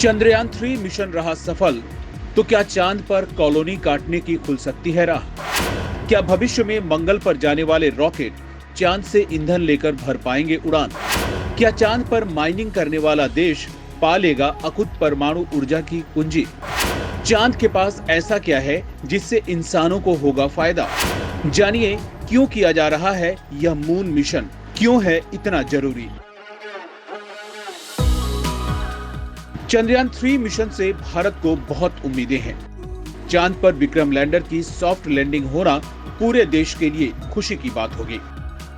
Chandrayaan 3 mission रहा सफल, तो क्या चांद पर कॉलोनी काटने की खुल सकती है राह? क्या भविष्य में मंगल पर जाने वाले रॉकेट चांद से ईंधन लेकर भर पाएंगे उड़ान? क्या चांद पर माइनिंग करने वाला देश पा लेगा अकुत परमाणु ऊर्जा की कुंजी? चांद के पास ऐसा क्या है जिससे इंसानों को होगा फायदा? जानिए क्यों किया जा रहा है यह मून मिशन, क्यों है इतना जरूरी। चंद्रयान 3 मिशन से भारत को बहुत उम्मीदें हैं। चांद पर विक्रम लैंडर की सॉफ्ट लैंडिंग होना पूरे देश के लिए खुशी की बात होगी।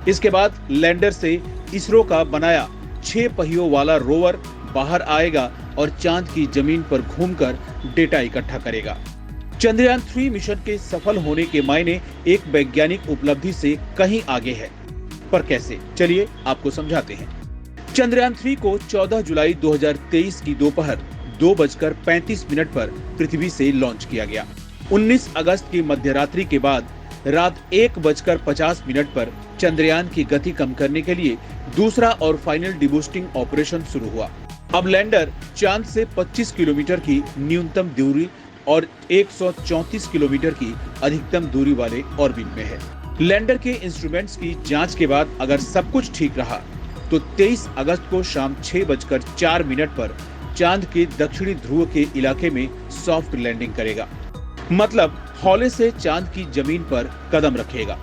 इसके बाद लैंडर से इसरो का बनाया 6 पहियों वाला रोवर बाहर आएगा और चांद की जमीन पर घूमकर डेटा इकट्ठा करेगा। चंद्रयान 3 मिशन के सफल होने के मायने एक वैज्ञानिक उपलब्धि से कहीं आगे है, पर कैसे, चलिए आपको समझाते हैं। चंद्रयान 3 को 14 जुलाई 2023 की दोपहर 2:35 पर पृथ्वी से लॉन्च किया गया। 19 अगस्त की मध्यरात्रि के बाद रात 1:50 पर चंद्रयान की गति कम करने के लिए दूसरा और फाइनल डिबूस्टिंग ऑपरेशन शुरू हुआ। अब लैंडर चांद से 25 किलोमीटर की न्यूनतम दूरी और 134 किलोमीटर की अधिकतम दूरी वाले ऑर्बिट में है। लैंडर के इंस्ट्रूमेंट्स की जांच के बाद अगर सब कुछ ठीक रहा तो 23 अगस्त को शाम 6:04 पर चांद के दक्षिणी ध्रुव के इलाके में सॉफ्ट लैंडिंग करेगा, मतलब हौले से चांद की जमीन पर कदम रखेगा।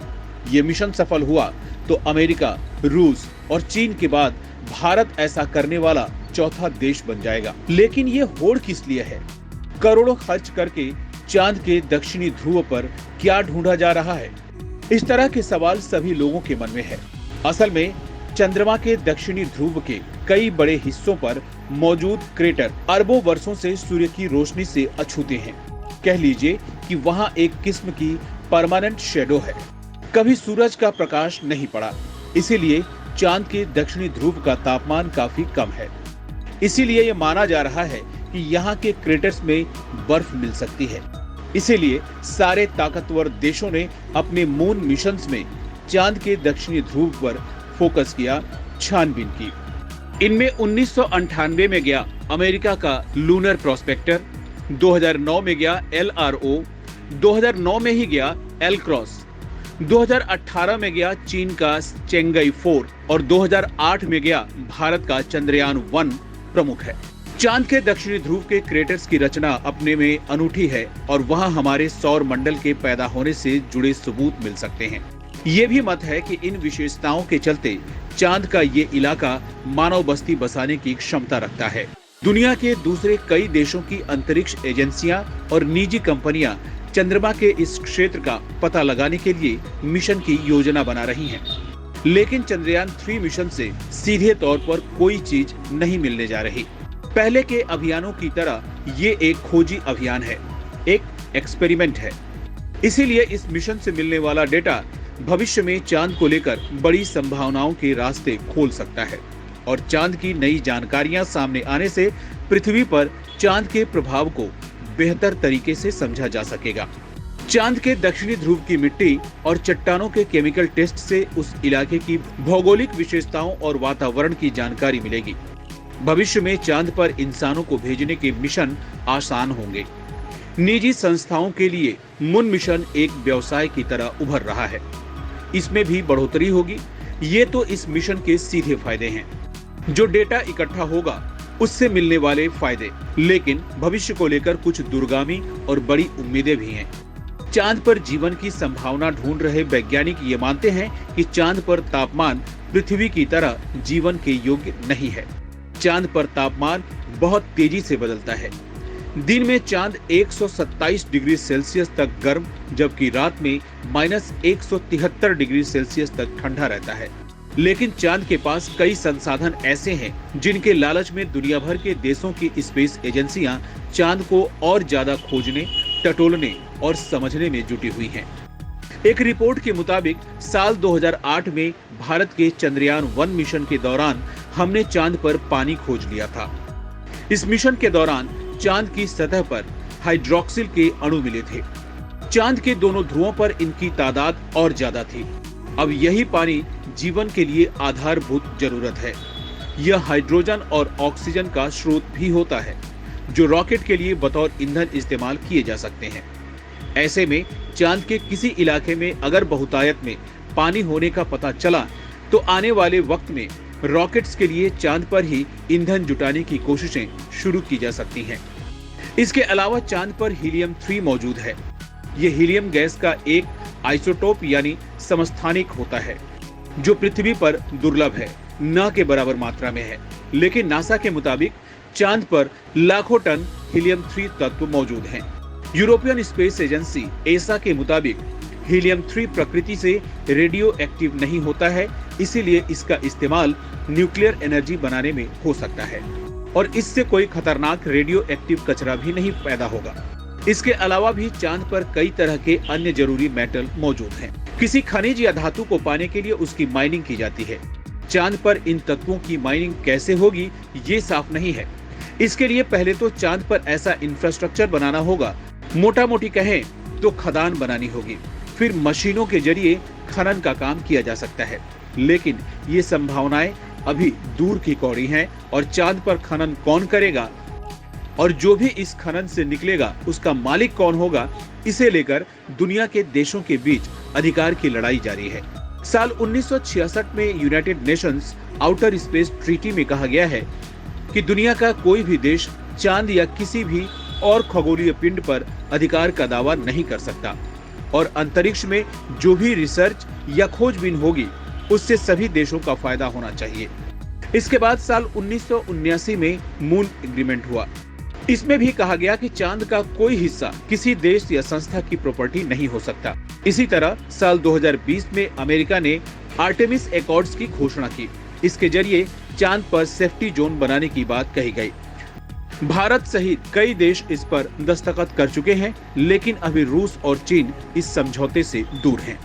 ये मिशन सफल हुआ तो अमेरिका, रूस और चीन के बाद भारत ऐसा करने वाला चौथा देश बन जाएगा। लेकिन ये होड़ किस लिए है? करोड़ों खर्च करके चांद के दक्षिणी ध्रुव पर क्या ढूंढा जा रहा है? इस तरह के सवाल सभी लोगों के मन में है। असल में चंद्रमा के दक्षिणी ध्रुव के कई बड़े हिस्सों पर मौजूद क्रेटर अरबों वर्षों से सूर्य की रोशनी से अछूते हैं। कह लीजिए कि वहां एक किस्म की परमानेंट शैडो है। कभी सूरज का प्रकाश नहीं पड़ा, इसीलिए चांद के दक्षिणी ध्रुव का तापमान काफी कम है। इसीलिए ये माना जा रहा है कि यहाँ के क्रेटर्स में बर्फ मिल सकती है। इसीलिए सारे ताकतवर देशों ने अपने मून मिशंस में चांद के दक्षिणी ध्रुव पर फोकस किया, छानबीन की। इनमें 1998 में गया अमेरिका का लूनर प्रोस्पेक्टर, 2009 में गया LRO, 2009 में ही गया एलक्रॉस, 2018 में गया चीन का चेंगई 4 और 2008 में गया भारत का चंद्रयान 1 प्रमुख है। चांद के दक्षिणी ध्रुव के क्रेटर्स की रचना अपने में अनूठी है और वहां हमारे सौर मंडल के पैदा होने से जुड़े सबूत मिल सकते हैं। ये भी मत है कि इन विशेषताओं के चलते चांद का ये इलाका मानव बस्ती बसाने की क्षमता रखता है। दुनिया के दूसरे कई देशों की अंतरिक्ष एजेंसियां और निजी कंपनियां चंद्रमा के इस क्षेत्र का पता लगाने के लिए मिशन की योजना बना रही हैं। लेकिन चंद्रयान 3 मिशन से सीधे तौर पर कोई चीज नहीं मिलने जा रही। पहले के अभियानों की तरह ये एक खोजी अभियान है, एक एक्सपेरिमेंट है। इसीलिए इस मिशन से मिलने वाला डेटा भविष्य में चांद को लेकर बड़ी संभावनाओं के रास्ते खोल सकता है और चांद की नई जानकारियां सामने आने से पृथ्वी पर चांद के प्रभाव को बेहतर तरीके से समझा जा सकेगा। चांद के दक्षिणी ध्रुव की मिट्टी और चट्टानों के केमिकल टेस्ट से उस इलाके की भौगोलिक विशेषताओं और वातावरण की जानकारी मिलेगी। भविष्य में चांद पर इंसानों को भेजने के मिशन आसान होंगे। निजी संस्थाओं के लिए मून मिशन एक व्यवसाय की तरह उभर रहा है। इसमें भी बढ़ोतरी होगी। ये तो इस मिशन के सीधे फायदे हैं, जो डेटा इकट्ठा होगा उससे मिलने वाले फायदे। लेकिन भविष्य को लेकर कुछ दूरगामी और बड़ी उम्मीदें भी हैं। चांद पर जीवन की संभावना ढूंढ रहे वैज्ञानिक ये मानते हैं कि चांद पर तापमान पृथ्वी की तरह जीवन के योग्य नहीं है। चांद पर तापमान बहुत तेजी से बदलता है। दिन में चांद 127 डिग्री सेल्सियस तक गर्म, जबकि रात में -173 डिग्री सेल्सियस तक ठंडा रहता है। लेकिन चांद के पास कई संसाधन ऐसे हैं जिनके लालच में दुनिया भर के देशों की स्पेस एजेंसियां चांद को और ज्यादा खोजने, टटोलने और समझने में जुटी हुई हैं। एक रिपोर्ट के मुताबिक साल 2008 में भारत के चंद्रयान 1 मिशन के दौरान हमने चांद पर पानी खोज लिया था। इस मिशन के दौरान चांद की सतह पर हाइड्रोक्सिल के अणु मिले थे। चांद के दोनों ध्रुवों पर इनकी तादाद और ज्यादा थी। अब यही पानी जीवन के लिए आधारभूत जरूरत है। यह हाइड्रोजन और ऑक्सीजन का स्रोत भी होता है। जो रॉकेट के लिए बतौर ईंधन इस्तेमाल किए जा सकते हैं। ऐसे में चांद के किसी इलाके में अगर बहुतायत में पानी होने का पता चला तो आने वाले वक्त में रॉकेट्स के लिए चांद पर ही ईंधन जुटाने की कोशिशें शुरू की जा सकती हैं। इसके अलावा चांद पर हीलियम 3 मौजूद है। ये हीलियम गैस का एक आइसोटोप यानी समस्थानिक होता है जो पृथ्वी पर दुर्लभ है, न के बराबर मात्रा में है। लेकिन नासा के मुताबिक चांद पर लाखों टन हीलियम 3 तत्व मौजूद हैं। यूरोपियन स्पेस एजेंसी एसा के मुताबिक हीलियम 3 प्रकृति से रेडियो एक्टिव नहीं होता है, इसीलिए इसका इस्तेमाल न्यूक्लियर एनर्जी बनाने में हो सकता है और इससे कोई खतरनाक रेडियो एक्टिव कचरा भी नहीं पैदा होगा। इसके अलावा भी चांद पर कई तरह के अन्य जरूरी मेटल मौजूद हैं। किसी खनिज या धातु को पाने के लिए उसकी माइनिंग की जाती है। चांद पर इन तत्वों की माइनिंग कैसे होगी ये साफ नहीं है। इसके लिए पहले तो चांद पर ऐसा इंफ्रास्ट्रक्चर बनाना होगा, मोटा मोटी कहें तो खदान बनानी होगी, फिर मशीनों के जरिए खनन का काम किया जा सकता है। लेकिन ये संभावनाएं अभी दूर की कौड़ी हैं और चांद पर खनन कौन करेगा और जो भी इस खनन से निकलेगा उसका मालिक कौन होगा, इसे लेकर दुनिया के देशों के बीच अधिकार की लड़ाई जारी है। साल 1966 में United Nations outer space treaty में कहा गया है कि दुनिया का कोई भी देश चांद या किसी भी और खगोलीय पिंड पर अधिकार का दावा नहीं कर सकता और अंतरिक्ष में जो भी रिसर्च या खोजबीन होगी उससे सभी देशों का फायदा होना चाहिए। इसके बाद साल 1979 में मून एग्रीमेंट हुआ। इसमें भी कहा गया कि चांद का कोई हिस्सा किसी देश या संस्था की प्रॉपर्टी नहीं हो सकता। इसी तरह साल 2020 में अमेरिका ने आर्टेमिस एकॉर्ड्स की घोषणा की। इसके जरिए चांद पर सेफ्टी जोन बनाने की बात कही गई। भारत सहित कई देश इस पर दस्तखत कर चुके हैं, लेकिन अभी रूस और चीन इस समझौते से दूर हैं।